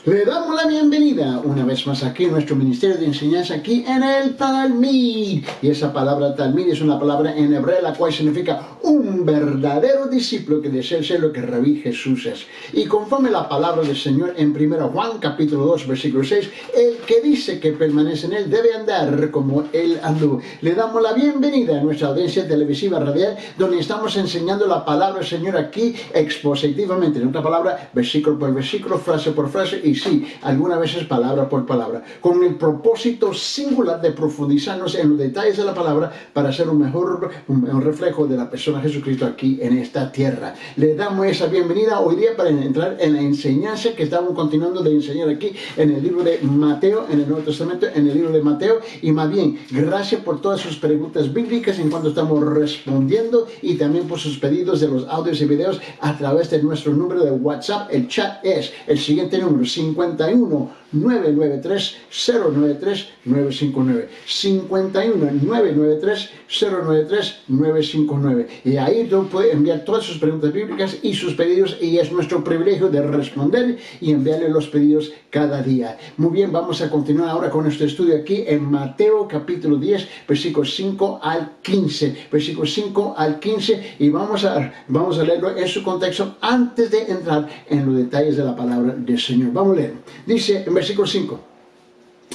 Le damos la bienvenida una vez más aquí en nuestro ministerio de enseñanza aquí en el Talmid. Y esa palabra Talmid es una palabra en hebreo la cual significa un verdadero discípulo que desea ser lo que Rabí Jesús es. Y conforme la palabra del Señor en 1 Juan capítulo 2 versículo 6, el que dice que permanece en él debe andar como él anduvo. Le damos la bienvenida a nuestra audiencia televisiva radial donde estamos enseñando la palabra del Señor aquí expositivamente. En otra palabra, versículo por versículo, frase por frase y sí, algunas veces palabra por palabra, con el propósito singular de profundizarnos en los detalles de la palabra para hacer un reflejo de la persona de Jesucristo aquí en esta tierra. Le damos esa bienvenida hoy día para entrar en la enseñanza que estamos continuando de enseñar aquí en el libro de Mateo, en el Nuevo Testamento, en el libro de Mateo. Y más bien, gracias por todas sus preguntas bíblicas en cuanto estamos respondiendo y también por sus pedidos de los audios y videos a través de nuestro número de WhatsApp. El chat es el siguiente número: 51 993 093 959 51 993 093 959. Y ahí tú puedes enviar todas sus preguntas bíblicas y sus pedidos, y es nuestro privilegio de responder y enviarle los pedidos cada día. Muy bien, vamos a continuar ahora con nuestro estudio aquí en Mateo capítulo 10 versículos 5 al 15, versículos 5 al 15, y vamos a leerlo en su contexto antes de entrar en los detalles de la palabra del Señor. Vamos a leer. Dice en versículo 5: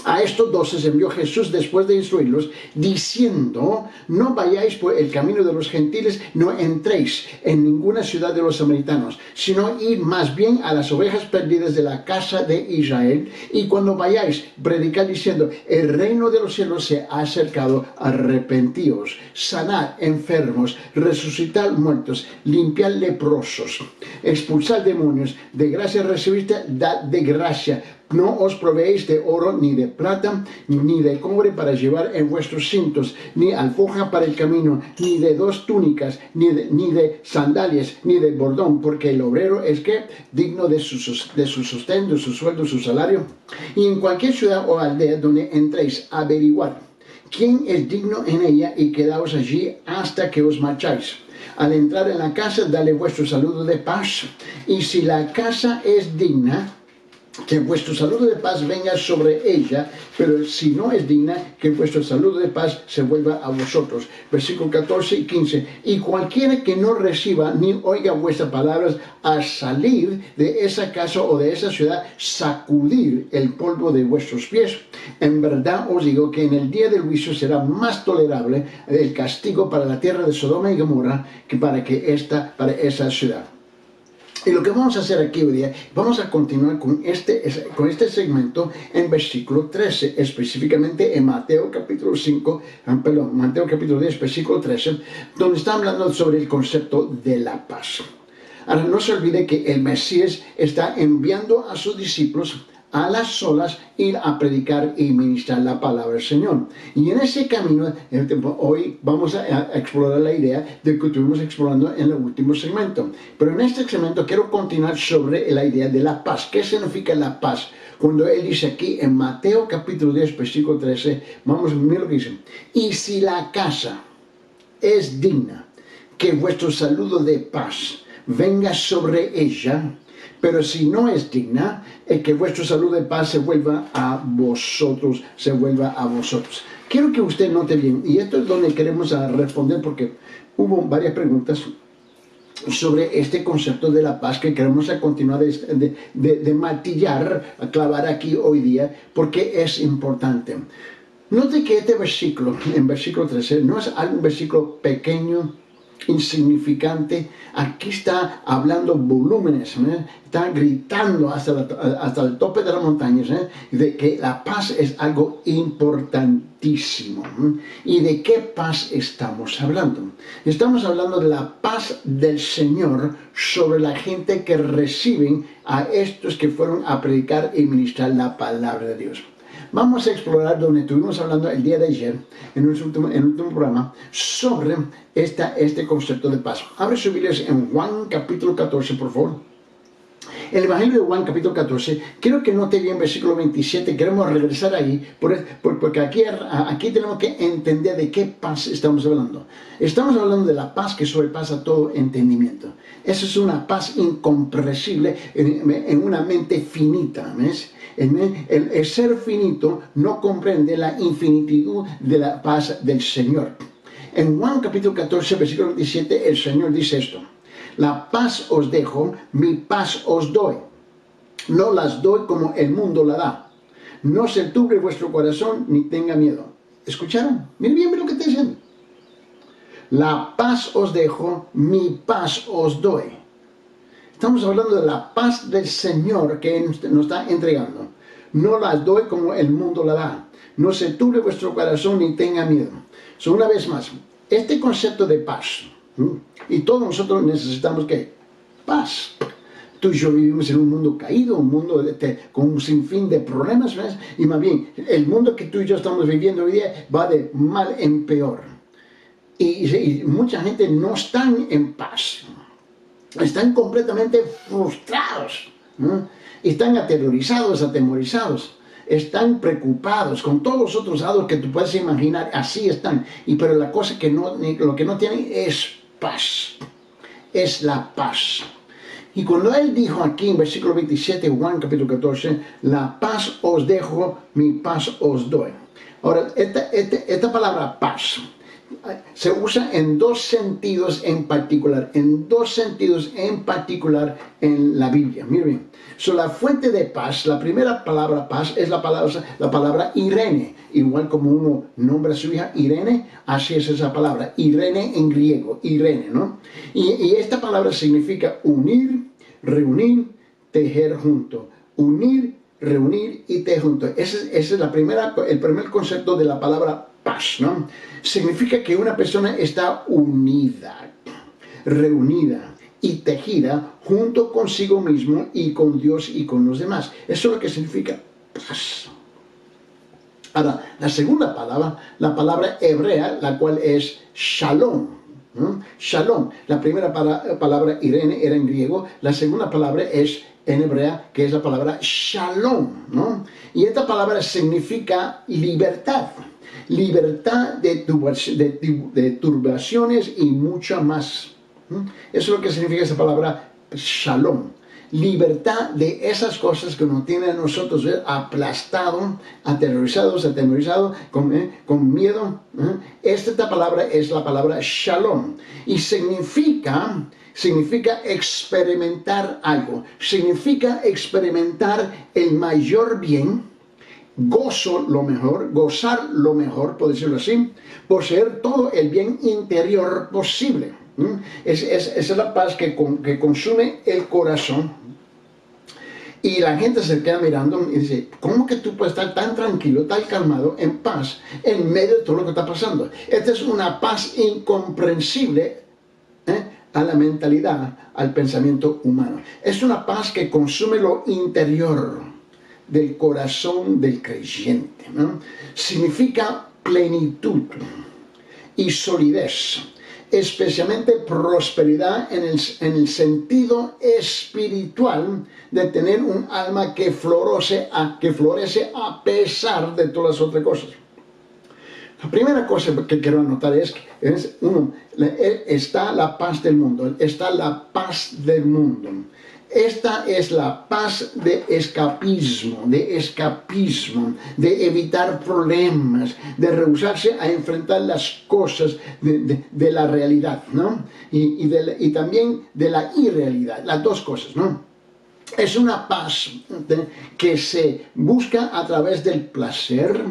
a estos 12 envió Jesús después de instruirlos, diciendo: no vayáis por el camino de los gentiles, no entréis en ninguna ciudad de los samaritanos, sino id más bien a las ovejas perdidas de la casa de Israel. Y cuando vayáis, predicad diciendo: el reino de los cielos se ha acercado, arrepentíos, sanad enfermos, resucitad muertos, limpiad leprosos, expulsad demonios, de gracia recibiste, dad de gracia. No os proveéis de oro, ni de plata, ni de cobre para llevar en vuestros cintos, ni alforja para el camino, ni de dos túnicas, ni de sandalias, ni de bordón, porque el obrero es que digno de su sustento, su sueldo, su salario. Y en cualquier ciudad o aldea donde entréis, averiguad quién es digno en ella, y quedaos allí hasta que os marcháis. Al entrar en la casa, dale vuestro saludo de paz. Y si la casa es digna, que vuestro saludo de paz venga sobre ella, pero si no es digna, que vuestro saludo de paz se vuelva a vosotros. Versículos 14 y 15. Y cualquiera que no reciba ni oiga vuestras palabras, al salir de esa casa o de esa ciudad, sacudir el polvo de vuestros pies. En verdad os digo que en el día del juicio será más tolerable el castigo para la tierra de Sodoma y Gomorra que para esa ciudad. Y lo que vamos a hacer aquí hoy día, vamos a continuar con este segmento en versículo 13, específicamente en Mateo capítulo 10, versículo 13, donde está hablando sobre el concepto de la paz. Ahora, no se olvide que el Mesías está enviando a sus discípulos a las solas, ir a predicar y ministrar la palabra del Señor. Y en ese camino, hoy vamos a explorar la idea de que estuvimos explorando en el último segmento. Pero en este segmento quiero continuar sobre la idea de la paz. ¿Qué significa la paz? Cuando él dice aquí en Mateo capítulo 10, versículo 13, vamos a ver lo que dice. Y si la casa es digna, que vuestro saludo de paz venga sobre ella. Pero si no es digna, es que vuestro saludo de paz se vuelva a vosotros, Quiero que usted note bien, y esto es donde queremos responder, porque hubo varias preguntas sobre este concepto de la paz que queremos a continuar de martillar, a clavar aquí hoy día, porque es importante. Note que este versículo, en versículo 13, no es un versículo pequeño, insignificante. Aquí está hablando volúmenes, está gritando hasta el tope de las montañas, de que la paz es algo importantísimo. ¿Y de qué paz estamos hablando? Estamos hablando de la paz del Señor sobre la gente que reciben a estos que fueron a predicar y ministrar la palabra de Dios. Vamos a explorar donde estuvimos hablando el día de ayer, en el último programa, sobre este concepto de paz. Abre su Biblia en Juan capítulo 14, por favor. El Evangelio de Juan, capítulo 14, quiero que note bien versículo 27, queremos regresar ahí, porque aquí tenemos que entender de qué paz estamos hablando. Estamos hablando de la paz que sobrepasa todo entendimiento. Esa es una paz incomprensible en una mente finita, ¿ves? El ser finito no comprende la infinitud de la paz del Señor. En Juan capítulo 14, versículo 27, el Señor dice esto: la paz os dejo, mi paz os doy. No las doy como el mundo la da. No se turbe vuestro corazón ni tenga miedo. ¿Escucharon? Miren bien lo que está diciendo. La paz os dejo, mi paz os doy. Estamos hablando de la paz del Señor que nos está entregando. No las doy como el mundo la da. No se turbe vuestro corazón ni tenga miedo. Una vez más, este concepto de paz, y todos nosotros necesitamos ¿qué? Paz. Tú y yo vivimos en un mundo caído, un mundo con un sinfín de problemas, ¿ves? Y más bien, el mundo que tú y yo estamos viviendo hoy día va de mal en peor. Y mucha gente no está en paz. Están completamente frustrados, ¿no? Están atemorizados, están preocupados con todos los otros lados que tú puedes imaginar, así están. Pero la cosa que lo que no tienen es paz, es la paz. Y cuando él dijo aquí en versículo 27, Juan capítulo 14, la paz os dejo, mi paz os doy. Ahora, esta palabra paz se usa en dos sentidos en particular, en la Biblia. Miren, la fuente de paz, la primera palabra paz es la palabra Irene, igual como uno nombra a su hija Irene, así es esa palabra, Irene en griego, Irene, ¿no? Y esta palabra significa unir, reunir, tejer junto, unir, reunir y tejer junto. Ese es el primer concepto de la palabra paz, ¿no? Significa que una persona está unida, reunida y tejida junto consigo mismo y con Dios y con los demás. Eso es lo que significa paz. Ahora, la segunda palabra, la palabra hebrea, la cual es shalom. ¿No? Shalom. La primera palabra Irene era en griego, la segunda palabra es en hebrea, que es la palabra shalom, ¿no? Y esta palabra significa libertad. Libertad de turbaciones y mucho más. Eso es lo que significa esa palabra shalom. Libertad de esas cosas que nos tienen a nosotros aplastado, aterrorizado, con miedo. Esta palabra es la palabra shalom. Y significa experimentar algo. Significa experimentar el mayor bien, gozar lo mejor, por decirlo así, poseer todo el bien interior posible. Esa es la paz que consume el corazón. Y la gente se queda mirando y dice, ¿cómo que tú puedes estar tan tranquilo, tan calmado, en paz, en medio de todo lo que está pasando? Esta es una paz incomprensible a la mentalidad, al pensamiento humano. Es una paz que consume lo interior del corazón del creyente, ¿no? Significa plenitud y solidez, especialmente prosperidad en el sentido espiritual de tener un alma que florece a pesar de todas las otras cosas. La primera cosa que quiero anotar es está la paz del mundo, está la paz del mundo. Esta es la paz de escapismo, de evitar problemas, de rehusarse a enfrentar las cosas de la realidad, ¿no? Y también de la irrealidad, las dos cosas, ¿no? Es una paz que se busca a través del placer,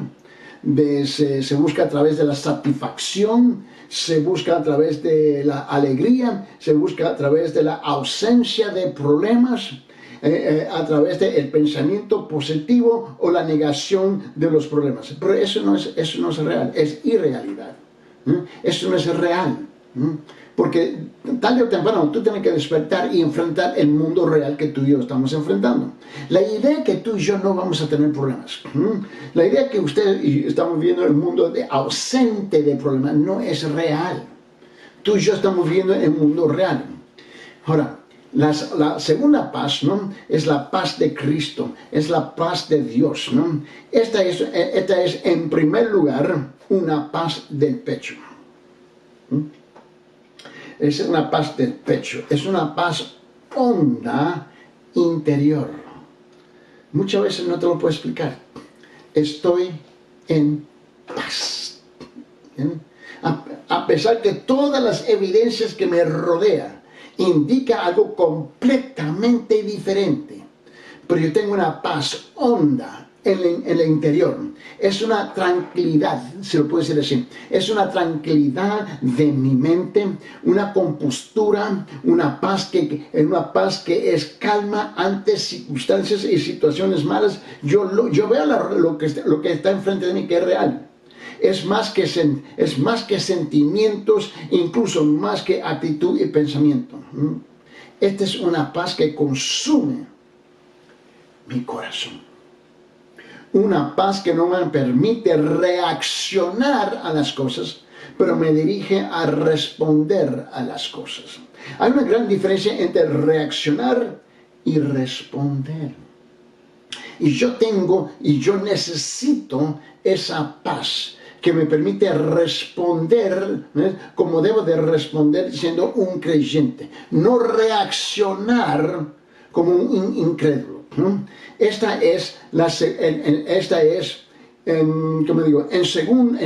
se busca a través de la satisfacción, se busca a través de la alegría, se busca a través de la ausencia de problemas, a través del pensamiento positivo o la negación de los problemas. Pero eso no es real, es irrealidad. Eso no es real. Porque tarde o temprano tú tienes que despertar y enfrentar el mundo real que tú y yo estamos enfrentando. La idea que tú y yo no vamos a tener problemas. La idea que usted y yo estamos viviendo el mundo ausente de problemas no es real. Tú y yo estamos viviendo el mundo real. Ahora, La segunda paz, ¿no? Es la paz de Cristo, es la paz de Dios, ¿no? Esta es en primer lugar una paz del pecho. Es una paz del pecho, es una paz honda interior. Muchas veces no te lo puedo explicar. Estoy en paz. ¿Bien? A pesar que todas las evidencias que me rodean indica algo completamente diferente, pero yo tengo una paz honda en el interior. Es una tranquilidad, si lo puedo decir así, es una tranquilidad de mi mente, una compostura, una paz que es calma ante circunstancias y situaciones malas. Yo veo lo que está enfrente de mí, que es real. Es más que sentimientos, incluso más que actitud y pensamiento. Esta es una paz que consume mi corazón. Una paz que no me permite reaccionar a las cosas, pero me dirige a responder a las cosas. Hay una gran diferencia entre reaccionar y responder. Y yo necesito esa paz que me permite responder, ¿ves?, como debo de responder siendo un creyente, no reaccionar como un incrédulo, ¿no? En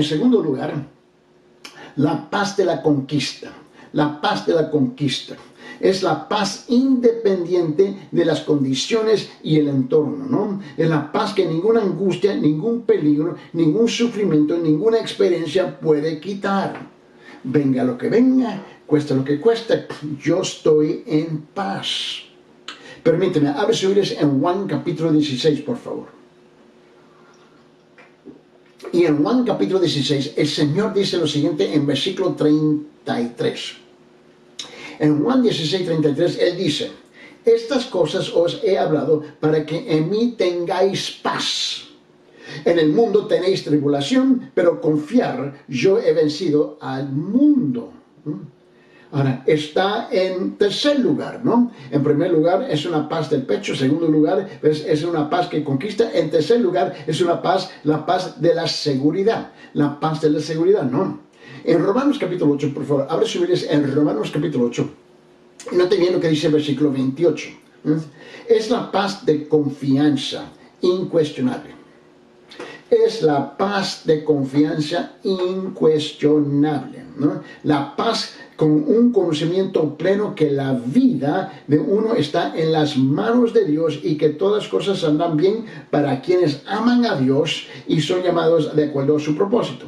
segundo lugar, la paz de la conquista. La paz de la conquista. Es la paz independiente de las condiciones y el entorno, ¿no? Es la paz que ninguna angustia, ningún peligro, ningún sufrimiento, ninguna experiencia puede quitar. Venga lo que venga, cuesta lo que cuesta, yo estoy en paz. Permíteme, abre sus Biblias en Juan capítulo 16, por favor. Y en Juan capítulo 16, el Señor dice lo siguiente en versículo 33. En Juan 16, 33, Él dice: estas cosas os he hablado para que en mí tengáis paz. En el mundo tenéis tribulación, pero confiar, yo he vencido al mundo. Ahora, está en tercer lugar, ¿no? En primer lugar, es una paz del pecho. En segundo lugar, es una paz que conquista. En tercer lugar, es una paz, la paz de la seguridad. La paz de la seguridad, ¿no? En Romanos capítulo 8, por favor, abre su Biblia en Romanos capítulo 8. Y note bien lo que dice el versículo 28. Es la paz de confianza incuestionable. Es la paz de confianza incuestionable, ¿no? La paz con un conocimiento pleno que la vida de uno está en las manos de Dios y que todas las cosas andan bien para quienes aman a Dios y son llamados de acuerdo a su propósito.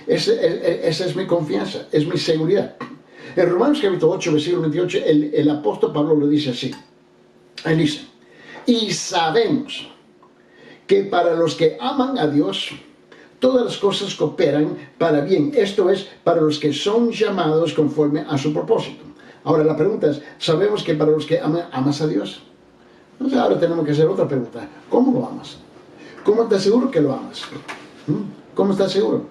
Esa es mi confianza, es mi seguridad. En Romanos capítulo 8, versículo 28, el apóstol Pablo lo dice así. Él dice: y sabemos que para los que aman a Dios, todas las cosas cooperan para bien. Esto es, para los que son llamados conforme a su propósito. Ahora la pregunta es, ¿sabemos que para los que amas a Dios? Entonces ahora tenemos que hacer otra pregunta. ¿Cómo lo amas? ¿Cómo estás seguro que lo amas? ¿Cómo estás seguro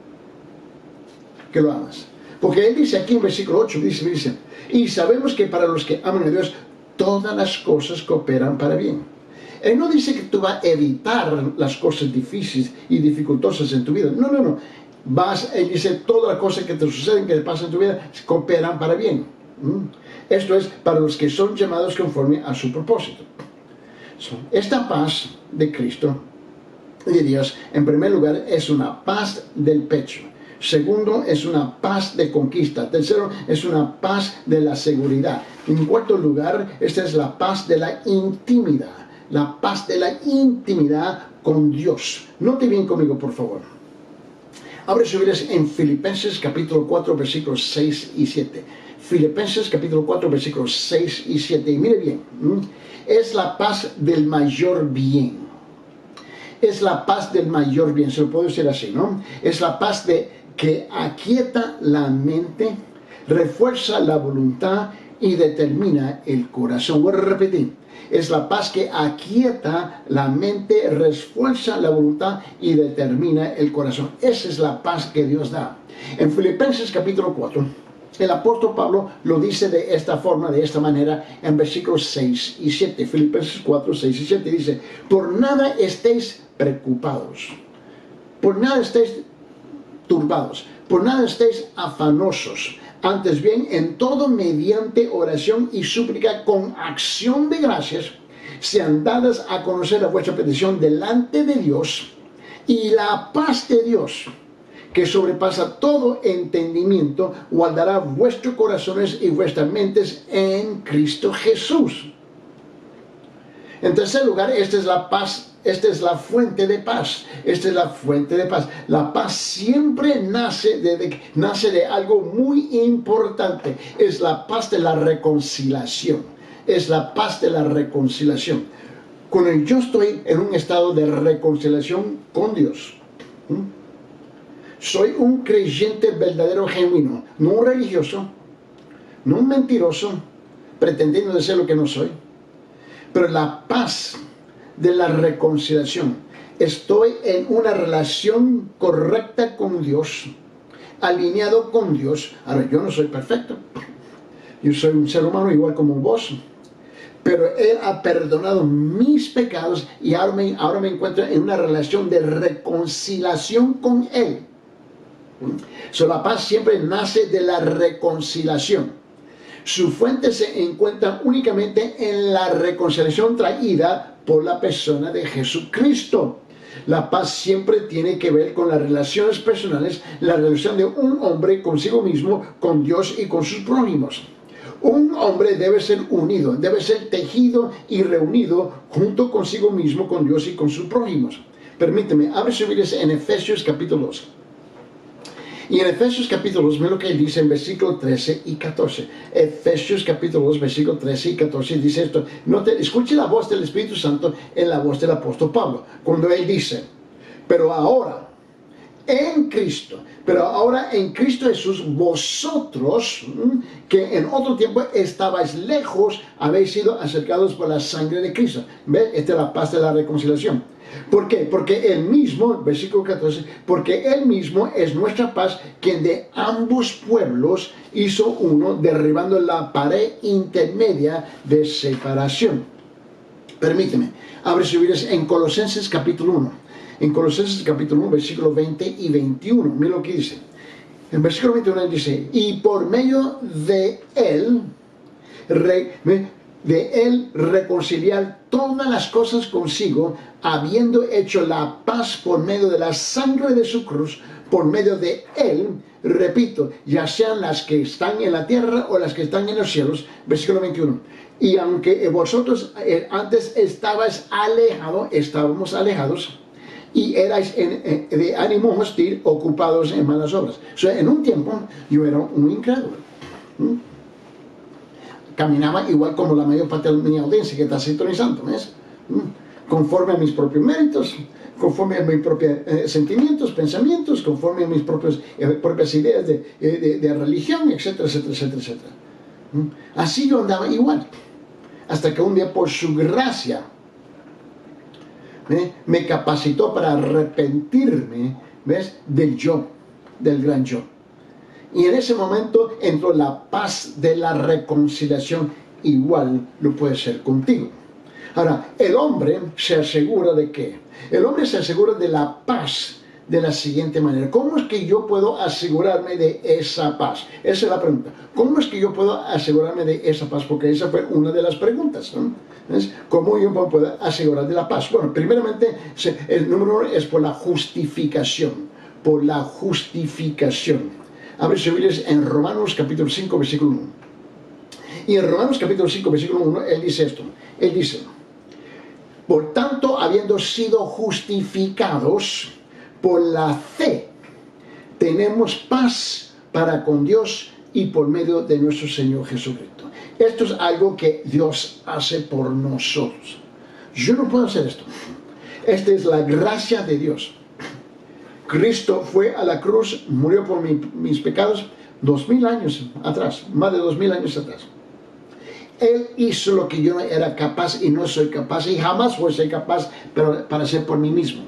que lo amas? Porque él dice aquí en versículo 8, dice, y sabemos que para los que aman a Dios, todas las cosas cooperan para bien. Él no dice que tú vas a evitar las cosas difíciles y dificultosas en tu vida. No. Él dice, todas las cosas que te suceden, que te pasan en tu vida, cooperan para bien. Esto es, para los que son llamados conforme a su propósito. Esta paz de Cristo, de Dios, en primer lugar, es una paz del pecho. Segundo, es una paz de conquista. Tercero, es una paz de la seguridad. En cuarto lugar, esta es la paz de la intimidad. La paz de la intimidad con Dios. Note bien conmigo, por favor. Abre sus Biblias en Filipenses capítulo 4, versículos 6 y 7. Filipenses capítulo 4, versículos 6 y 7. Y mire bien, es la paz del mayor bien. Es la paz del mayor bien, se lo puedo decir así, ¿no? Es la paz que aquieta la mente, refuerza la voluntad y determina el corazón. Voy a repetir. Es la paz que aquieta la mente, refuerza la voluntad y determina el corazón. Esa es la paz que Dios da. En Filipenses capítulo 4, El apóstol Pablo lo dice de esta forma, de esta manera, en versículos 6 y 7. Filipenses 4, 6 y 7 dice: por nada estéis preocupados, por nada estéis turbados, por nada estéis afanosos. Antes bien, en todo, mediante oración y súplica con acción de gracias, sean dadas a conocer a vuestra petición delante de Dios, y la paz de Dios, que sobrepasa todo entendimiento, guardará vuestros corazones y vuestras mentes en Cristo Jesús. En tercer lugar, esta es la paz, esta es la fuente de paz. Esta es la fuente de paz. La paz siempre nace de algo muy importante. Es la paz de la reconciliación. Es la paz de la reconciliación. Cuando yo estoy en un estado de reconciliación con Dios, soy un creyente verdadero, genuino, no un religioso, no un mentiroso, pretendiendo de ser lo que no soy. Pero la paz de la reconciliación. Estoy en una relación correcta con Dios, alineado con Dios. Ahora, yo no soy perfecto. Yo soy un ser humano igual como vos. Pero Él ha perdonado mis pecados y ahora me encuentro en una relación de reconciliación con Él. La paz siempre nace de la reconciliación. Su fuente se encuentra únicamente en la reconciliación traída por la persona de Jesucristo. La paz siempre tiene que ver con las relaciones personales, la relación de un hombre consigo mismo, con Dios y con sus prójimos. Un hombre debe ser unido, debe ser tejido y reunido junto consigo mismo, con Dios y con sus prójimos. Permíteme, abre su Biblia en Efesios capítulo 2. Y en Efesios capítulo 2, mira lo que él dice en versículos 13 y 14. Efesios capítulo 2, versículos 13 y 14 dice esto. Escuche la voz del Espíritu Santo en la voz del apóstol Pablo. Cuando él dice: pero ahora en Cristo Jesús, vosotros, que en otro tiempo estabais lejos, habéis sido acercados por la sangre de Cristo. ¿Ves? Esta es la paz de la reconciliación. ¿Por qué? Porque Él mismo, versículo 14, porque Él mismo es nuestra paz, quien de ambos pueblos hizo uno, derribando la pared intermedia de separación. Permíteme, abre su Biblia en Colosenses capítulo 1. En Colosenses capítulo 1, versículos 20 y 21. Mira lo que dice. En versículo 21 dice: y por medio de Él, reconciliar todas las cosas consigo, habiendo hecho la paz por medio de la sangre de su cruz. Por medio de Él, repito, ya sean las que están en la tierra o las que están en los cielos. Versículo 21. Y aunque vosotros antes estábamos alejados, y erais de ánimo hostil, ocupados en malas obras. O sea, en un tiempo yo era un incrédulo. Caminaba igual como la mayor parte de mi audiencia que está sintonizando, ¿ves? Conforme a mis propios méritos, conforme a mis propios sentimientos, pensamientos, conforme a mis propias ideas de religión, etcétera, etcétera, etcétera, etcétera. Así yo andaba igual. Hasta que un día, por su gracia, me capacitó para arrepentirme, ¿ves?, del yo, del gran yo. Y en ese momento entró la paz de la reconciliación. Igual lo puede ser contigo. Ahora, el hombre se asegura de ¿qué? El hombre se asegura de la paz de la siguiente manera. ¿Cómo es que yo puedo asegurarme de esa paz? Esa es la pregunta. ¿Cómo es que yo puedo asegurarme de esa paz? Porque esa fue una de las preguntas, ¿no? ¿Cómo yo me puedo asegurar de la paz? Bueno, primeramente, el número 1 es por la justificación. Por la justificación. Abre su Biblia en Romanos capítulo 5, versículo 1. Y en Romanos capítulo 5, versículo 1, él dice esto. Él dice: por tanto, habiendo sido justificados por la fe, tenemos paz para con Dios y por medio de nuestro Señor Jesucristo. Esto es algo que Dios hace por nosotros. Yo no puedo hacer esto. Esta es la gracia de Dios. Cristo fue a la cruz, murió por mis pecados 2000 años atrás, más de 2000 años atrás. Él hizo lo que yo no era capaz y no soy capaz y jamás voy a ser capaz para hacer por mí mismo.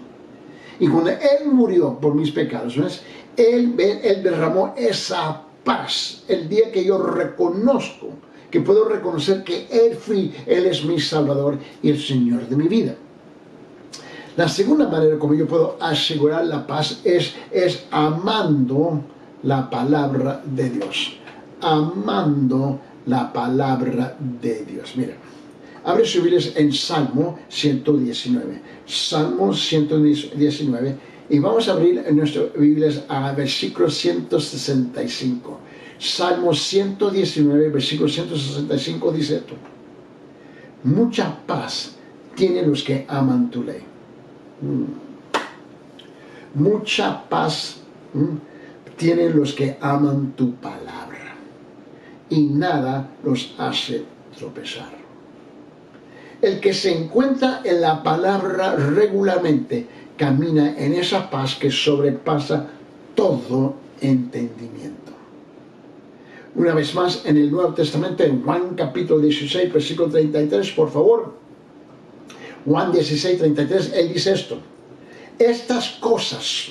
Y cuando Él murió por mis pecados, ¿ves?, Él derramó esa paz, el día que yo reconozco, que puedo reconocer que Él es mi Salvador y el Señor de mi vida. La segunda manera como yo puedo asegurar la paz es amando la palabra de Dios. Amando la palabra de Dios. Mira, abre sus Biblias en Salmo 119. Salmo 119. Y vamos a abrir en nuestras Biblias a versículo 165. Salmo 119, versículo 165 dice esto: mucha paz tienen los que aman tu ley. Mucha paz tienen los que aman tu palabra, y nada los hace tropezar. El que se encuentra en la palabra regularmente camina en esa paz que sobrepasa todo entendimiento. Una vez más, en el Nuevo Testamento, en Juan capítulo 16, versículo 33, por favor. Juan 16, 33, él dice esto: estas cosas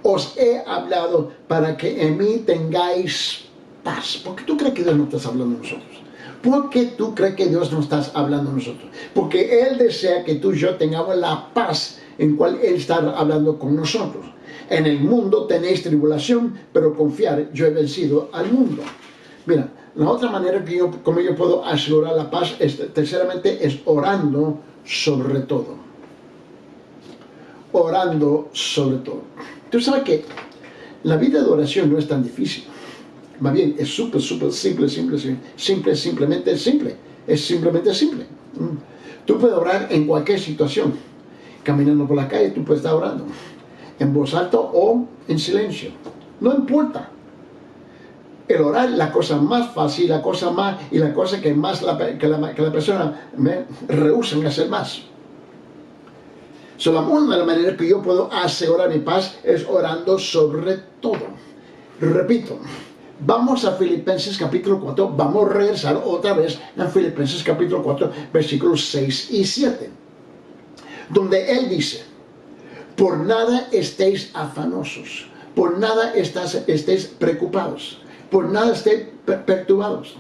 os he hablado para que en mí tengáis paz. ¿Por qué tú crees que Dios no está hablando a nosotros? ¿Por qué tú crees que Dios no está hablando a nosotros? Porque Él desea que tú y yo tengamos la paz en cual Él está hablando con nosotros. En el mundo tenéis tribulación, pero confiar, yo he vencido al mundo. Mira, la otra manera como yo puedo asegurar la paz, terceramente, es orando sobre todo. Orando sobre todo. Tú sabes que la vida de oración no es tan difícil. Más bien, es súper simple, simplemente simple. Es simplemente simple. Tú puedes orar en cualquier situación. Caminando por la calle, tú puedes estar orando. En voz alta o en silencio. No importa. El orar es la cosa más fácil, la cosa que más la persona rehúsa en hacer más. La única manera que yo puedo asegurar mi paz es orando sobre todo. Repito, vamos a Filipenses capítulo 4, vamos a regresar otra vez a Filipenses capítulo 4, versículos 6 y 7, donde él dice: por nada estéis afanosos, por nada estéis preocupados, por nada estéis perturbados,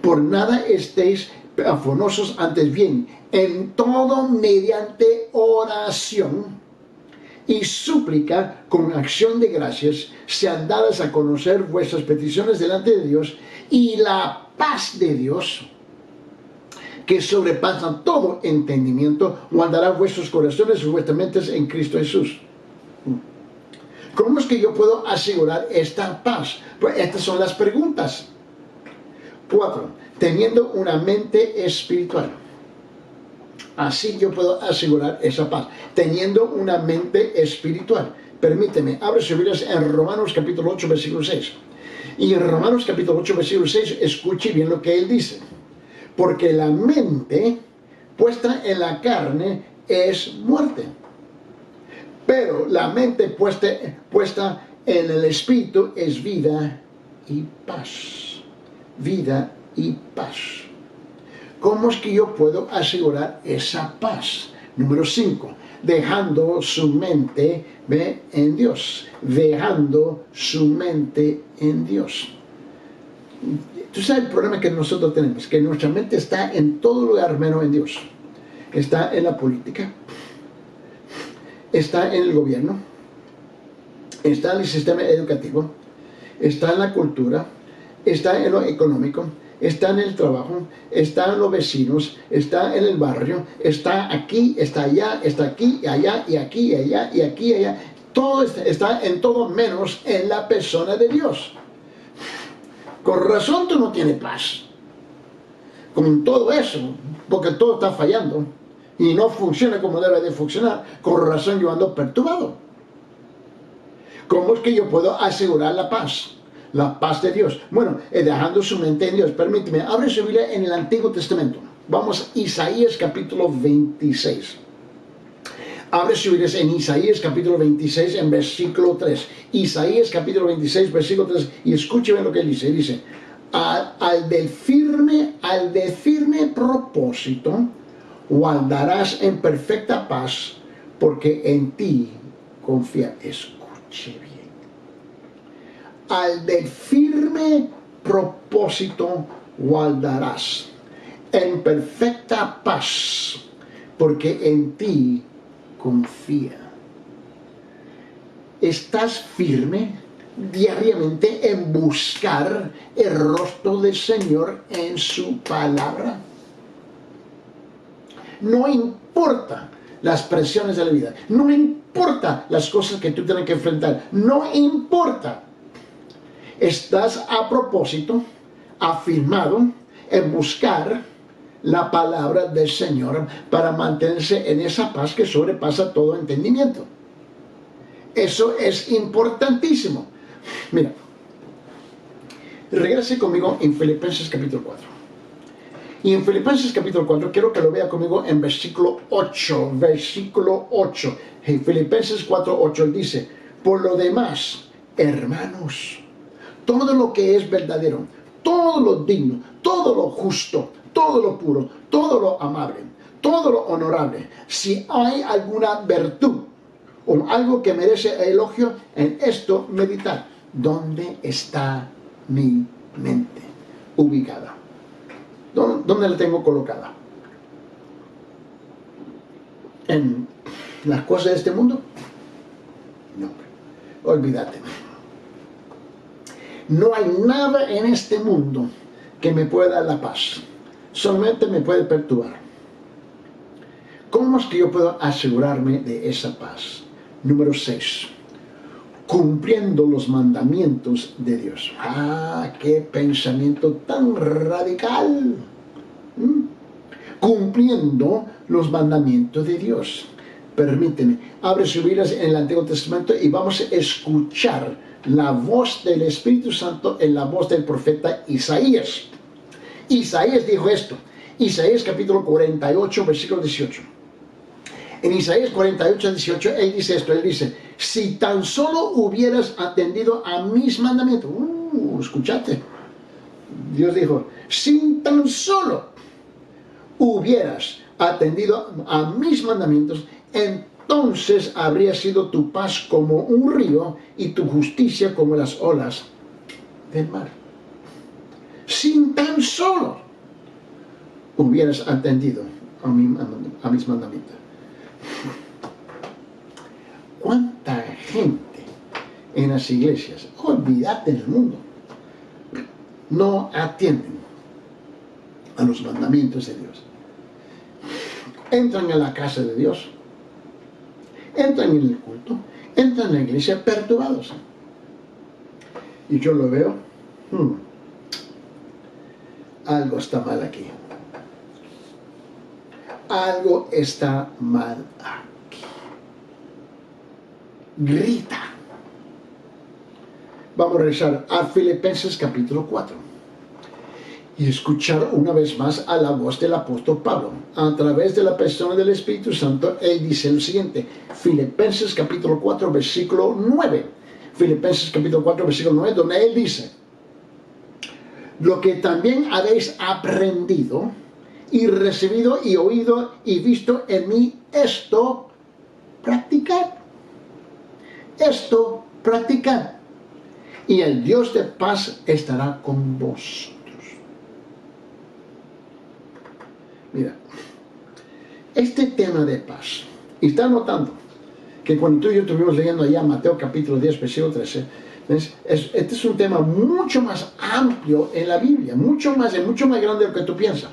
por nada estéis afanosos, antes bien, en todo mediante oración y súplica con acción de gracias sean dadas a conocer vuestras peticiones delante de Dios, y la paz de Dios, que sobrepasa todo entendimiento, guardará vuestros corazones y vuestras mentes en Cristo Jesús. ¿Cómo es que yo puedo asegurar esta paz? Pues estas son las preguntas. 4. Teniendo una mente espiritual. Así yo puedo asegurar esa paz. Teniendo una mente espiritual. Permíteme, abre sus Biblias en Romanos capítulo 8, versículo 6. Y en Romanos capítulo 8, versículo 6, escuche bien lo que él dice. Porque la mente puesta en la carne es muerte, pero la mente puesta en el espíritu es vida y paz. Vida y paz. ¿Cómo es que yo puedo asegurar esa paz? Número 5. Dejando su mente en Dios. Dejando su mente en Dios. Tú sabes el problema que nosotros tenemos, que nuestra mente está en todo lugar menos en Dios. Está en la política, está en el gobierno, está en el sistema educativo, está en la cultura, está en lo económico, está en el trabajo, está en los vecinos, está en el barrio, está aquí, está allá, está aquí, y allá, y aquí, y allá, y aquí, y allá. Todo está en todo menos en la persona de Dios. Con razón tú no tienes paz. Con todo eso, porque todo está fallando y no funciona como debe de funcionar, con razón yo ando perturbado. ¿Cómo es que yo puedo asegurar la paz? La paz de Dios. Bueno, dejando su mente en Dios. Permíteme, abre su Biblia en el Antiguo Testamento. Vamos a Isaías capítulo 26. Abre su Biblia en Isaías capítulo 26 en versículo 3. Isaías capítulo 26 versículo 3. Y escúcheme lo que él dice. Dice: al de firme propósito guardarás en perfecta paz, porque en ti confía. Escuche bien. al de firme propósito guardarás en perfecta paz, porque en ti confía. ¿Estás firme diariamente en buscar el rostro del Señor en su palabra? No importa las presiones de la vida, no importa las cosas que tú tienes que enfrentar, no importa. Estás a propósito, afirmado en buscar la palabra del Señor para mantenerse en esa paz que sobrepasa todo entendimiento. Eso es importantísimo. Mira, regrese conmigo en Filipenses capítulo 4. Y en Filipenses capítulo 4, quiero que lo vea conmigo en versículo 8. Versículo 8. En Filipenses 4, 8 dice: por lo demás, hermanos, todo lo que es verdadero, todo lo digno, todo lo justo, todo lo puro, todo lo amable, todo lo honorable, si hay alguna virtud o algo que merece elogio, en esto meditar. ¿Dónde está mi mente ubicada? ¿Dónde la tengo colocada? ¿En las cosas de este mundo? No, olvídate. No hay nada en este mundo que me pueda dar la paz. Solamente me puede perturbar. ¿Cómo es que yo puedo asegurarme de esa paz? Número 6. Cumpliendo los mandamientos de Dios. ¡Ah, qué pensamiento tan radical! Cumpliendo los mandamientos de Dios. Permíteme, abre sus Biblias en el Antiguo Testamento y vamos a escuchar la voz del Espíritu Santo en la voz del profeta Isaías. Isaías dijo esto. Isaías capítulo 48, versículo 18. En Isaías 48, 18, él dice esto, él dice: si tan solo hubieras atendido a mis mandamientos. Escuchate. Dios dijo: si tan solo hubieras atendido a mis mandamientos, entonces habría sido tu paz como un río y tu justicia como las olas del mar. Sin tan solo hubieras atendido a mis mandamientos. ¿Cuánta gente en las iglesias, olvídate del mundo, no atienden a los mandamientos de Dios? Entran a la casa de Dios, entran en el culto, entran en la iglesia perturbados. Y yo lo veo, algo está mal aquí. Algo está mal aquí. Grita. Vamos a regresar a Filipenses capítulo 4 y escuchar una vez más a la voz del apóstol Pablo. A través de la persona del Espíritu Santo, él dice lo siguiente. Filipenses capítulo 4, versículo 9. Filipenses capítulo 4, versículo 9, donde él dice: lo que también habéis aprendido y recibido y oído y visto en mí, esto practicad. Esto practicad. Y el Dios de paz estará con vosotros. Mira, este tema de paz, y está notando que cuando tú y yo estuvimos leyendo allá Mateo capítulo 10, versículo 13, este es un tema mucho más amplio en la Biblia, mucho más grande de lo que tú piensas.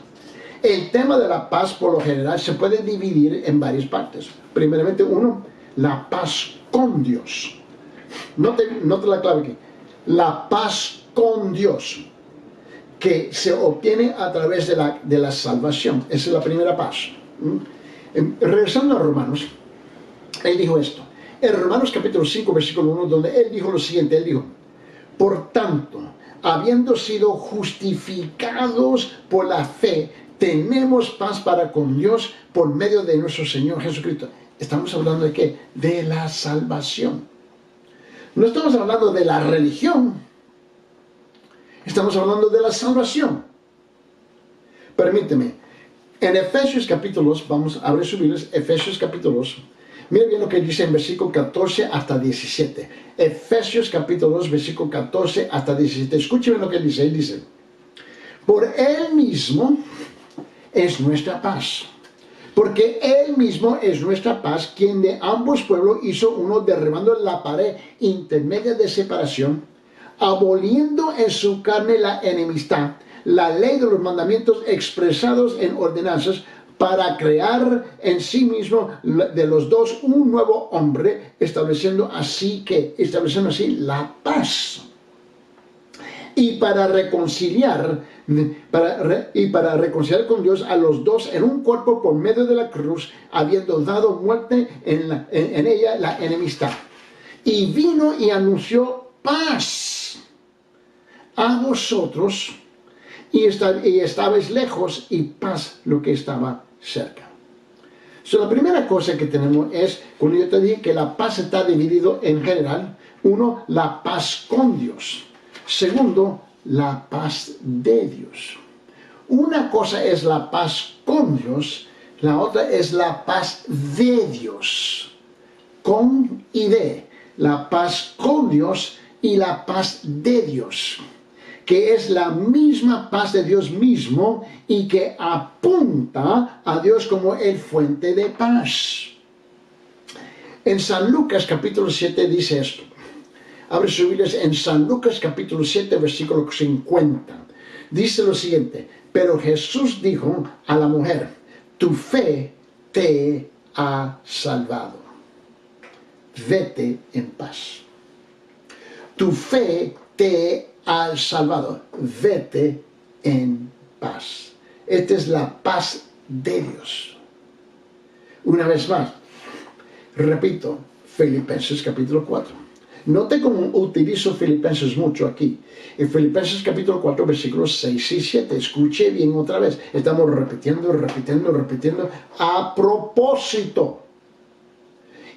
El tema de la paz, por lo general, se puede dividir en varias partes. Primeramente, la paz con Dios. Note la clave aquí. La paz con Dios, que se obtiene a través de la salvación. Esa es la primera paz. Regresando a Romanos, él dijo esto. En Romanos capítulo 5, versículo 1, donde él dijo lo siguiente, él dijo: por tanto, habiendo sido justificados por la fe, tenemos paz para con Dios por medio de nuestro Señor Jesucristo. Estamos hablando de ¿qué? De la salvación. No estamos hablando de la religión. Estamos hablando de la salvación. Permíteme. En Efesios capítulo 2, vamos a abrir su Biblia, Efesios capítulo 2, Mira bien lo que dice en versículo 14 hasta 17. Efesios capítulo 2, versículo 14 hasta 17. Escuchen lo que dice. Él dice, por Él mismo es nuestra paz. Porque Él mismo es nuestra paz, quien de ambos pueblos hizo uno, derribando la pared intermedia de separación, aboliendo en su carne la enemistad, la ley de los mandamientos expresados en ordenanzas, para crear en sí mismo de los dos un nuevo hombre, estableciendo así la paz. Y para reconciliar con Dios a los dos en un cuerpo por medio de la cruz, habiendo dado muerte en ella la enemistad. Y vino y anunció paz a vosotros, y estabais lejos, y paz lo que estaba cerca. La primera cosa que tenemos es, cuando yo te dije que la paz está dividido en general, uno, la paz con Dios. Segundo, la paz de Dios. Una cosa es la paz con Dios, la otra es la paz de Dios. Con y de. La paz con Dios y la paz de Dios, que es la misma paz de Dios mismo y que apunta a Dios como el fuente de paz. En San Lucas capítulo 7 dice esto. Abre sus Biblias en San Lucas capítulo 7, versículo 50. Dice lo siguiente, pero Jesús dijo a la mujer, tu fe te ha salvado. Vete en paz. Tu fe te ha salvado. Vete en paz. Esta es la paz de Dios. Una vez más, repito, Filipenses capítulo 4. Note cómo utilizo Filipenses mucho aquí. En Filipenses capítulo 4, versículos 6 y 7. Escuche bien otra vez. Estamos repitiendo a propósito.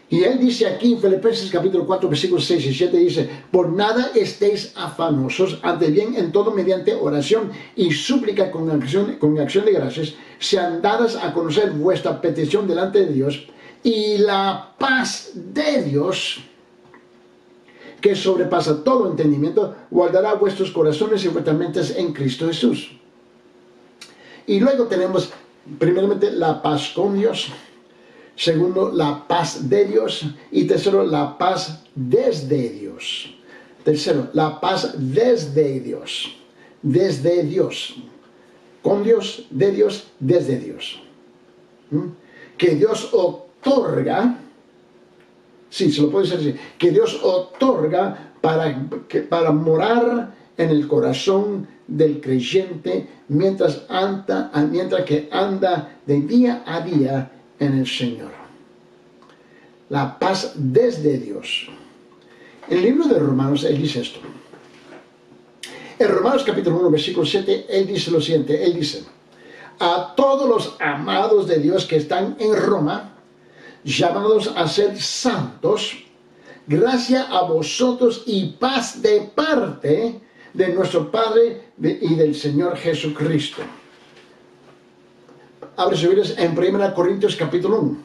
Y él dice aquí en Filipenses capítulo 4, versículos 6 y 7, dice, por nada estéis afanosos, antes bien en todo mediante oración y súplica con acción de gracias, sean dadas a conocer vuestra petición delante de Dios, y la paz de Dios, que sobrepasa todo entendimiento, guardará vuestros corazones y vuestras mentes en Cristo Jesús. Y luego tenemos, primeramente, la paz con Dios. Segundo, la paz de Dios. Y tercero, la paz desde Dios. Tercero, la paz desde Dios. Desde Dios. Con Dios, de Dios, desde Dios. Que Dios otorga, sí, se lo puede decir así, que Dios otorga para morar en el corazón del creyente mientras que anda de día a día en el Señor. La paz desde Dios. En el libro de Romanos, él dice esto. En Romanos capítulo 1, versículo 7, él dice lo siguiente, él dice, a todos los amados de Dios que están en Roma, llamados a ser santos, gracia a vosotros y paz de parte de nuestro Padre y del Señor Jesucristo. Abre sus Biblias en 1 Corintios capítulo 1.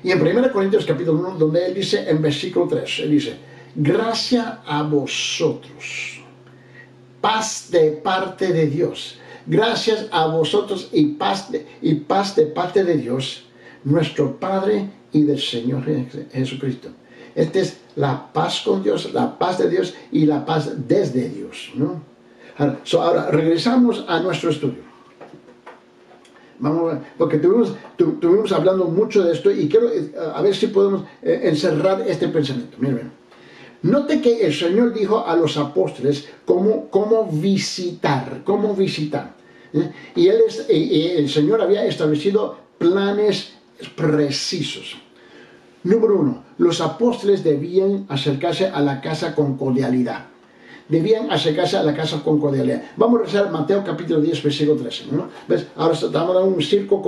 Y en 1 Corintios capítulo 1, donde él dice en versículo 3, él dice, gracia a vosotros, paz de parte de Dios. Gracias a vosotros y paz de parte de Dios, nuestro Padre y del Señor Jesucristo. Esta es la paz con Dios, la paz de Dios y la paz desde Dios, ¿no? Ahora regresamos a nuestro estudio. Vamos a ver, porque estuvimos hablando mucho de esto y quiero a ver si podemos encerrar este pensamiento. Miren, note que el Señor dijo a los apóstoles cómo visitar. Y el Señor había establecido planes precisos. Número 1, los apóstoles debían acercarse a la casa con cordialidad. Vamos a rezar Mateo capítulo 10, versículo 13, ¿no? ¿Ves? Ahora estamos dando un ciclo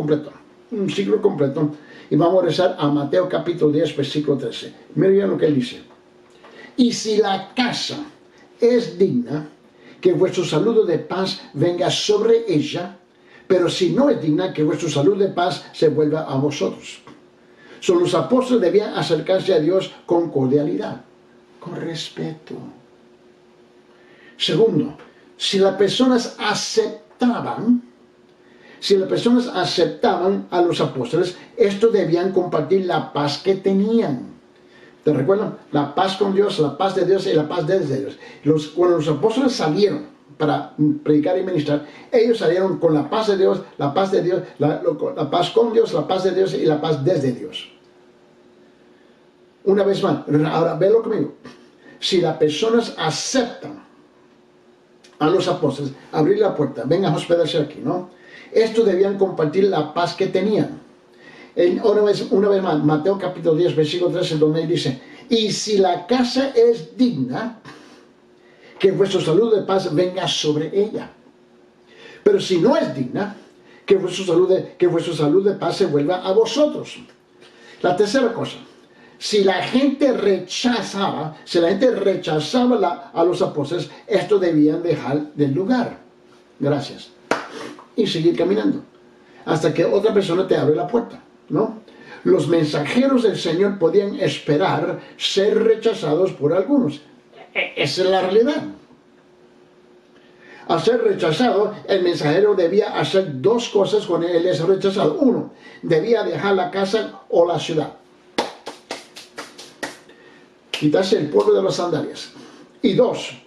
completo, y vamos a rezar a Mateo capítulo 10, versículo 13. Miren lo que él dice. Y si la casa es digna, que vuestro saludo de paz venga sobre ella, pero si no es digna, que vuestro saludo de paz se vuelva a vosotros. Solo los apóstoles debían acercarse a Dios con cordialidad, con respeto. Segundo, si las personas aceptaban a los apóstoles, estos debían compartir la paz que tenían. ¿Te recuerdan? La paz con Dios, la paz de Dios y la paz desde Dios. Cuando los apóstoles salieron para predicar y ministrar, ellos salieron con la paz de Dios, la paz de Dios, la paz con Dios, la paz de Dios y la paz desde Dios. Una vez más, ahora velo conmigo. Si las personas aceptan a los apóstoles, abrir la puerta, vengan a hospedarse aquí, ¿no? Estos debían compartir la paz que tenían. Una vez más, Mateo capítulo 10, versículo 13, donde dice, y si la casa es digna, que vuestro saludo de paz venga sobre ella. Pero si no es digna, que vuestro salud de paz se vuelva a vosotros. La tercera cosa, si la gente rechazaba a los apóstoles, estos debían dejar del lugar. Gracias. Y seguir caminando hasta que otra persona te abre la puerta, ¿no? Los mensajeros del Señor podían esperar ser rechazados por algunos. Esa es la realidad. Al ser rechazado, el mensajero debía hacer dos cosas cuando él es rechazado. Uno, debía dejar la casa o la ciudad. Quitarse el polvo de las sandalias. Y dos,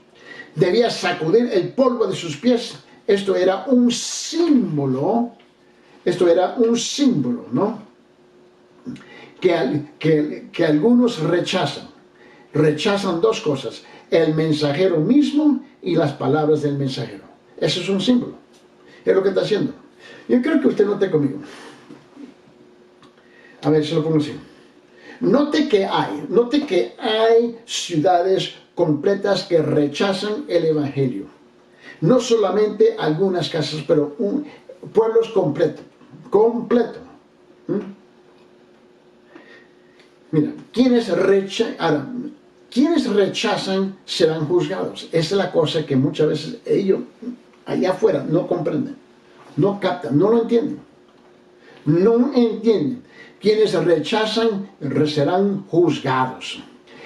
debía sacudir el polvo de sus pies. Esto era un símbolo, ¿no? Que algunos rechazan. Rechazan dos cosas, el mensajero mismo y las palabras del mensajero. Eso es un símbolo. Es lo que está haciendo. Yo creo que usted note conmigo. A ver si lo pongo así. Note que hay ciudades completas que rechazan el evangelio. No solamente algunas casas, pero pueblos completos. Mira, quienes rechazan serán juzgados. Esa es la cosa que muchas veces ellos allá afuera no comprenden, no captan, no lo entienden. No entienden. Quienes rechazan serán juzgados.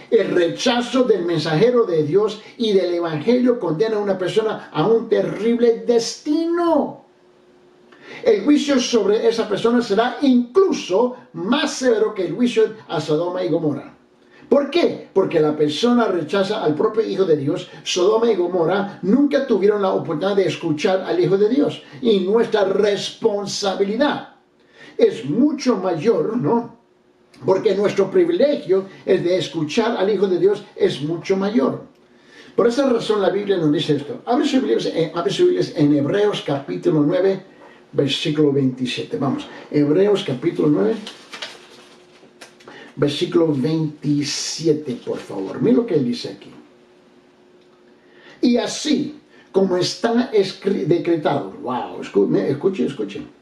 El rechazo del mensajero de Dios y del evangelio condena a una persona a un terrible destino. El juicio sobre esa persona será incluso más severo que el juicio a Sodoma y Gomorra. ¿Por qué? Porque la persona rechaza al propio Hijo de Dios. Sodoma y Gomorra nunca tuvieron la oportunidad de escuchar al Hijo de Dios. Y nuestra responsabilidad es mucho mayor, ¿no? Porque nuestro privilegio es de escuchar al Hijo de Dios es mucho mayor. Por esa razón la Biblia nos dice esto. Abre sus Biblias en Hebreos capítulo 9, versículo 27. Vamos, Hebreos capítulo 9, versículo 27, por favor. Mira lo que él dice aquí. Y así como está decretado. Wow, escuchen.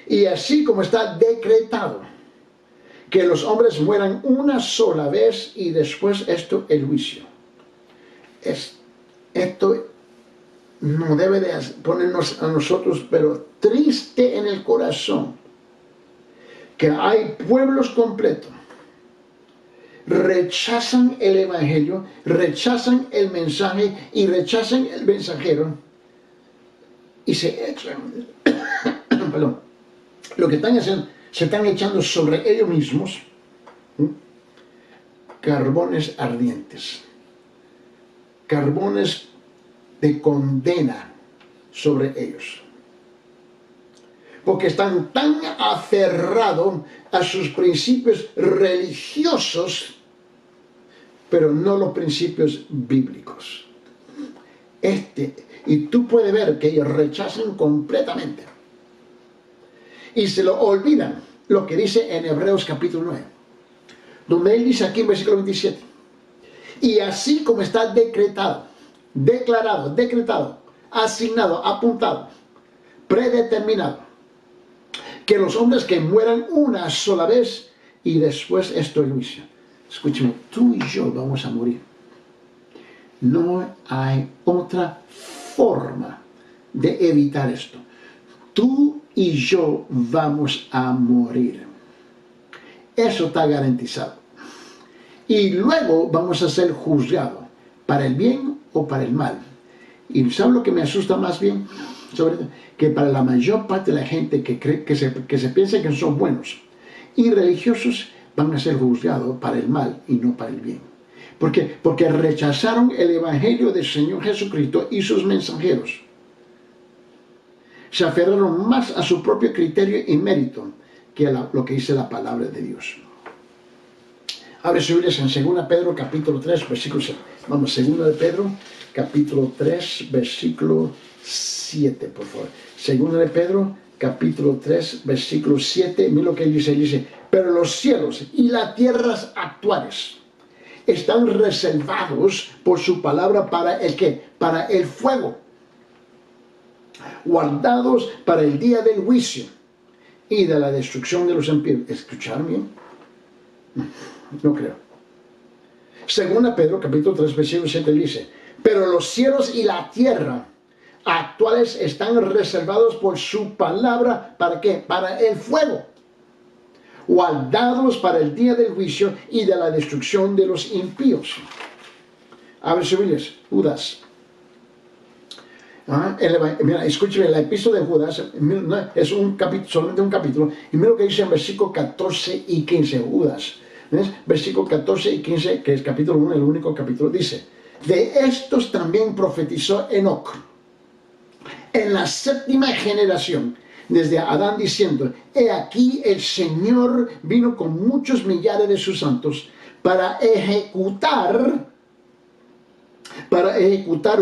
Y así como está decretado que los hombres mueran una sola vez y después el juicio. Esto no debe de ponernos a nosotros, pero triste en el corazón, que hay pueblos completos, rechazan el evangelio, rechazan el mensaje y rechazan el mensajero y se echan, perdón, lo que están haciendo, se están echando sobre ellos mismos carbones ardientes, carbones de condena sobre ellos, porque están tan aferrados a sus principios religiosos, pero no los principios bíblicos. Y tú puedes ver que ellos rechazan completamente y se lo olvidan lo que dice en Hebreos capítulo 9, donde él dice aquí en versículo 27, y así como está decretado, decretado, asignado, apuntado, predeterminado, que los hombres que mueran una sola vez y después el juicio. Escúchame, tú y yo vamos a morir. No hay otra forma de evitar esto. Tú y yo vamos a morir. Eso está garantizado. Y luego vamos a ser juzgados, para el bien o para el mal. ¿Y sabe lo que me asusta más bien? Que para la mayor parte de la gente que cree que se piensa que son buenos y religiosos, van a ser juzgados para el mal y no para el bien. ¿Por qué? Porque rechazaron el evangelio del Señor Jesucristo y sus mensajeros. Se aferraron más a su propio criterio y mérito que a lo que dice la palabra de Dios. Abre su Biblia en 2 Pedro capítulo 3, versículo 7. Vamos, 2 de Pedro capítulo 3, versículo 7, por favor. 2 de Pedro capítulo 3, versículo 7. Mira lo que dice, pero los cielos y las tierras actuales están reservados por su palabra para el ¿qué? Para el fuego, guardados para el día del juicio y de la destrucción de los impíos. ¿Escucharon bien? No creo. 2 Pedro capítulo 3 versículo 7 dice, pero los cielos y la tierra actuales están reservados por su palabra, ¿para qué? Para el fuego, guardados para el día del juicio y de la destrucción de los impíos. A ver, Judas. Mira, escúcheme, la epístola de Judas es solamente un capítulo, y mira lo que dice en versículos 14 y 15, Judas. ¿Ves? Versículos 14 y 15, que es capítulo 1, el único capítulo, dice, de estos también profetizó Enoc en la 7ª generación, desde Adán, diciendo, he aquí el Señor vino con muchos millares de sus santos para ejecutar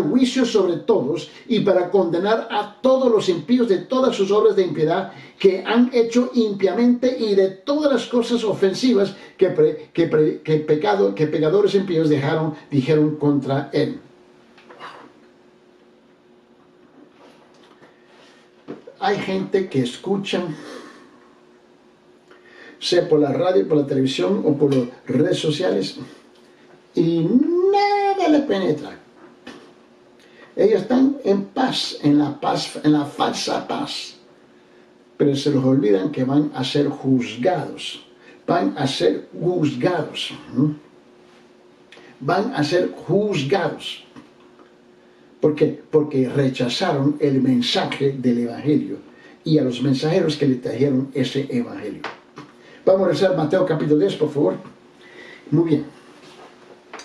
juicio sobre todos y para condenar a todos los impíos de todas sus obras de impiedad que han hecho impiamente y de todas las cosas ofensivas que pecadores impíos dijeron contra él. Hay gente que escucha, sea por la radio, por la televisión o por las redes sociales, y nada le penetra. Ellos están en paz, en la falsa paz, pero se les olvidan que van a ser juzgados. Van a ser juzgados. Van a ser juzgados. ¿Por qué? Porque rechazaron el mensaje del evangelio y a los mensajeros que le trajeron ese evangelio. Vamos a rezar Mateo capítulo 10, por favor. Muy bien.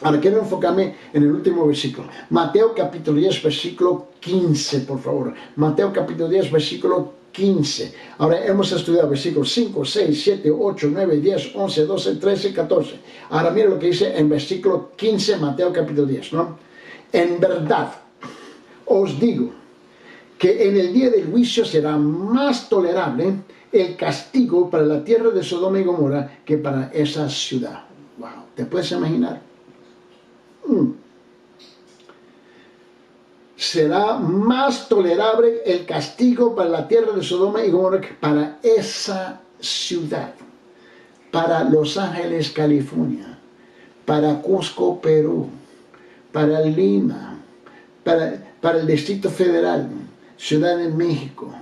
Ahora quiero enfocarme en el último versículo. Mateo capítulo 10, versículo 15, por favor. Mateo capítulo 10, versículo 15. Ahora hemos estudiado versículos 5, 6, 7, 8, 9, 10, 11, 12, 13, 14. Ahora mira lo que dice en versículo 15, Mateo capítulo 10, ¿no? En verdad os digo que en el día del juicio será más tolerable el castigo para la tierra de Sodoma y Gomorra que para esa ciudad. Wow, ¿te puedes imaginar? Será más tolerable el castigo para la tierra de Sodoma y Gomorra que para esa ciudad, para Los Ángeles, California, para Cusco, Perú, para Lima, para el Distrito Federal, Ciudad de México.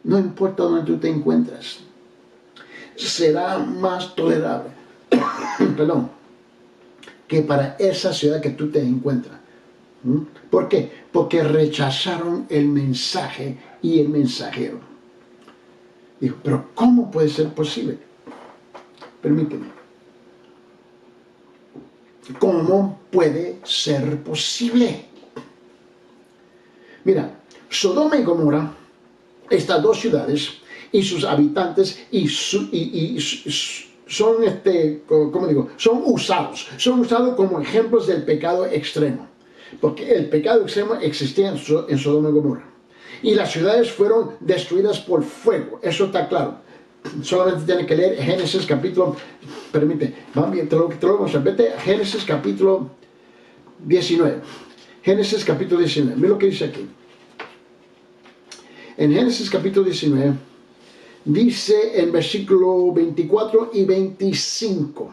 No importa dónde tú te encuentras, será más tolerable perdón, que para esa ciudad que tú te encuentras. ¿Por qué? Porque rechazaron el mensaje y el mensajero. Dijo, pero ¿cómo puede ser posible? Permíteme. ¿Cómo puede ser posible? Mira, Sodoma y Gomorra, estas dos ciudades y sus habitantes son usados como ejemplos del pecado extremo, porque el pecado extremo existía en Sodoma y Gomorra y las ciudades fueron destruidas por fuego. Eso está claro. Solamente tienen que leer Génesis capítulo, te lo vamos a repetir, Génesis capítulo 19. Génesis capítulo 19, mira lo que dice aquí. En Génesis capítulo 19, dice en versículo 24 y 25.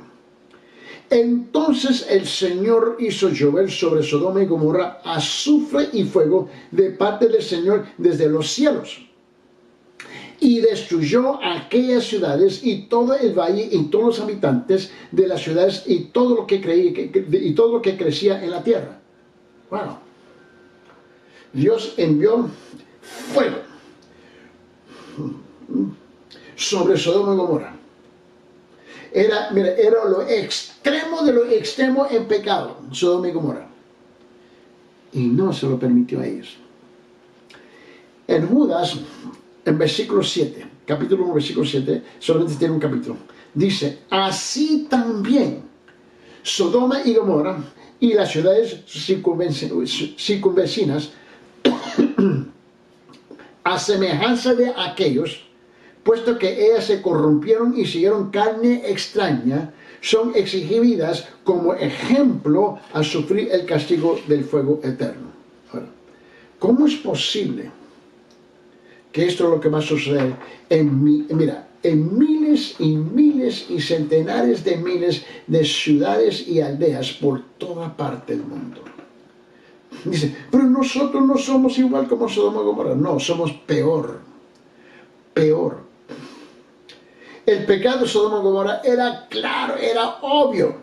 Entonces el Señor hizo llover sobre Sodoma y Gomorra azufre y fuego de parte del Señor desde los cielos. y destruyó aquellas ciudades y todo el valle y todos los habitantes de las ciudades y todo lo que y todo lo que crecía en la tierra. Wow. Dios envió fuego sobre Sodoma y Gomorra. Era lo extremo de lo extremo en pecado, Sodoma y Gomorra. Y no se lo permitió a ellos. En Judas, en versículo 7, capítulo 1, versículo 7, solamente tiene un capítulo. Dice, así también Sodoma y Gomorra y las ciudades circunvecinas, a semejanza de aquellos, puesto que ellas se corrompieron y siguieron carne extraña, son exigidas como ejemplo a sufrir el castigo del fuego eterno. Ahora, ¿cómo es posible que esto es lo que va a suceder en miles y miles y centenares de miles de ciudades y aldeas por toda parte del mundo? Dice, pero nosotros no somos igual como Sodoma y Gomorra. No, somos peor. Peor. El pecado de Sodoma y Gomorra era claro, era obvio.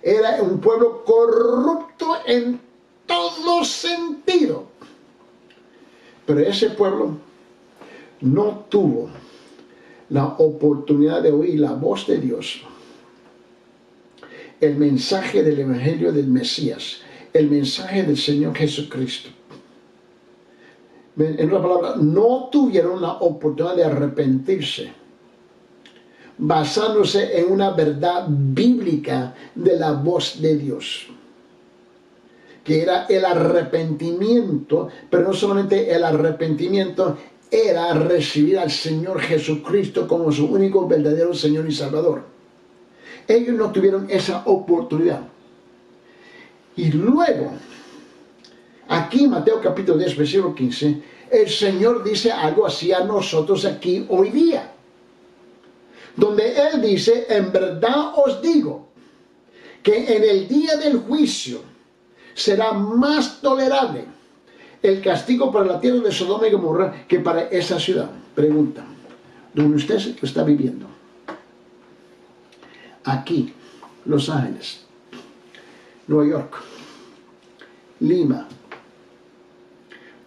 Era un pueblo corrupto en todo sentido. Pero ese pueblo no tuvo la oportunidad de oír la voz de Dios, el mensaje del Evangelio del Mesías, el mensaje del Señor Jesucristo. En otra palabra, no tuvieron la oportunidad de arrepentirse, basándose en una verdad bíblica de la voz de Dios, que era el arrepentimiento, pero no solamente el arrepentimiento, era recibir al Señor Jesucristo como su único verdadero Señor y Salvador. Ellos no tuvieron esa oportunidad. Y luego, aquí en Mateo capítulo 10, versículo 15, el Señor dice algo así a nosotros aquí hoy día, donde Él dice, en verdad os digo, que en el día del juicio será más tolerable el castigo para la tierra de Sodoma y Gomorra que para esa ciudad. Pregunta, ¿dónde usted está viviendo? Aquí, Los Ángeles, Nueva York, Lima,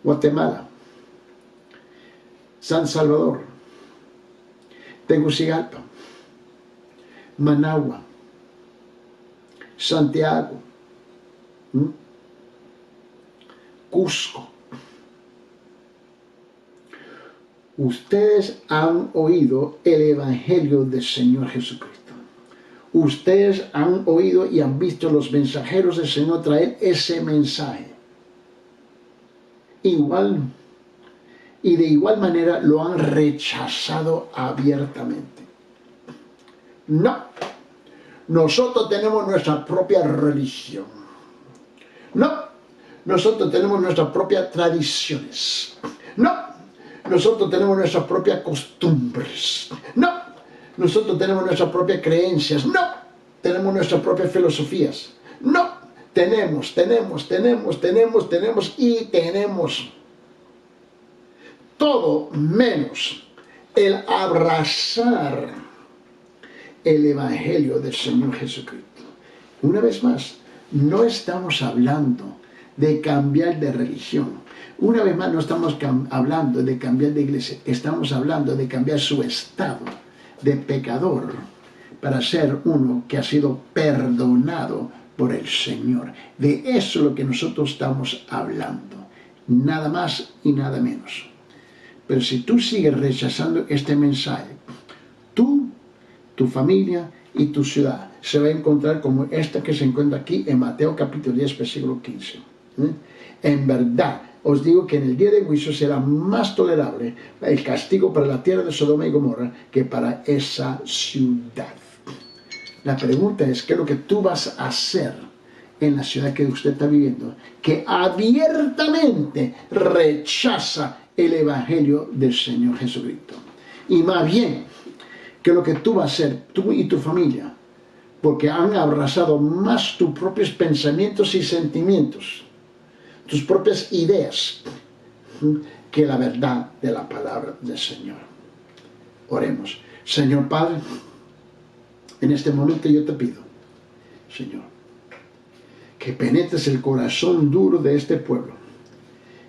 Guatemala, San Salvador, Tegucigalpa, Managua, Santiago, Cusco. Ustedes han oído el Evangelio del Señor Jesucristo. Ustedes han oído y han visto los mensajeros del Señor traer ese mensaje. Igual y de igual manera lo han rechazado abiertamente. No, nosotros tenemos nuestra propia religión. No, nosotros tenemos nuestras propias tradiciones. No, nosotros tenemos nuestras propias costumbres. No, nosotros tenemos nuestras propias creencias. No, tenemos nuestras propias filosofías. No, tenemos todo menos el abrazar el Evangelio del Señor Jesucristo. Una vez más, no estamos hablando de cambiar de religión. Una vez más, no estamos hablando de cambiar de iglesia. Estamos hablando de cambiar su estado de pecador para ser uno que ha sido perdonado por el Señor. De eso es lo que nosotros estamos hablando. Nada más y nada menos. Pero si tú sigues rechazando este mensaje, tú, tu familia y tu ciudad se va a encontrar como esta que se encuentra aquí en Mateo capítulo 10, versículo 15. En verdad, os digo que en el día de juicio será más tolerable el castigo para la tierra de Sodoma y Gomorra que para esa ciudad. La pregunta es, ¿qué es lo que tú vas a hacer en la ciudad que usted está viviendo, que abiertamente rechaza el Evangelio del Señor Jesucristo? Y más bien, ¿qué es lo que tú vas a hacer, tú y tu familia? Porque han abrazado más tus propios pensamientos y sentimientos, tus propias ideas, que la verdad de la palabra del Señor. Oremos. Señor Padre, en este momento yo te pido, Señor, que penetres el corazón duro de este pueblo,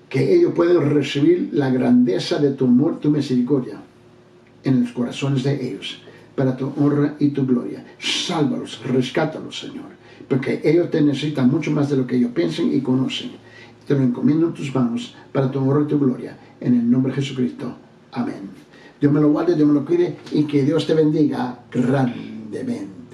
que ellos puedan recibir la grandeza de tu amor, tu misericordia en los corazones de ellos, para tu honra y tu gloria. Sálvalos, rescátalos, Señor, porque ellos te necesitan mucho más de lo que ellos piensen y conocen. Te lo encomiendo en tus manos, para tu honra y tu gloria, en el nombre de Jesucristo. Amén. Dios me lo guarde, Dios me lo cuide, y que Dios te bendiga grandemente.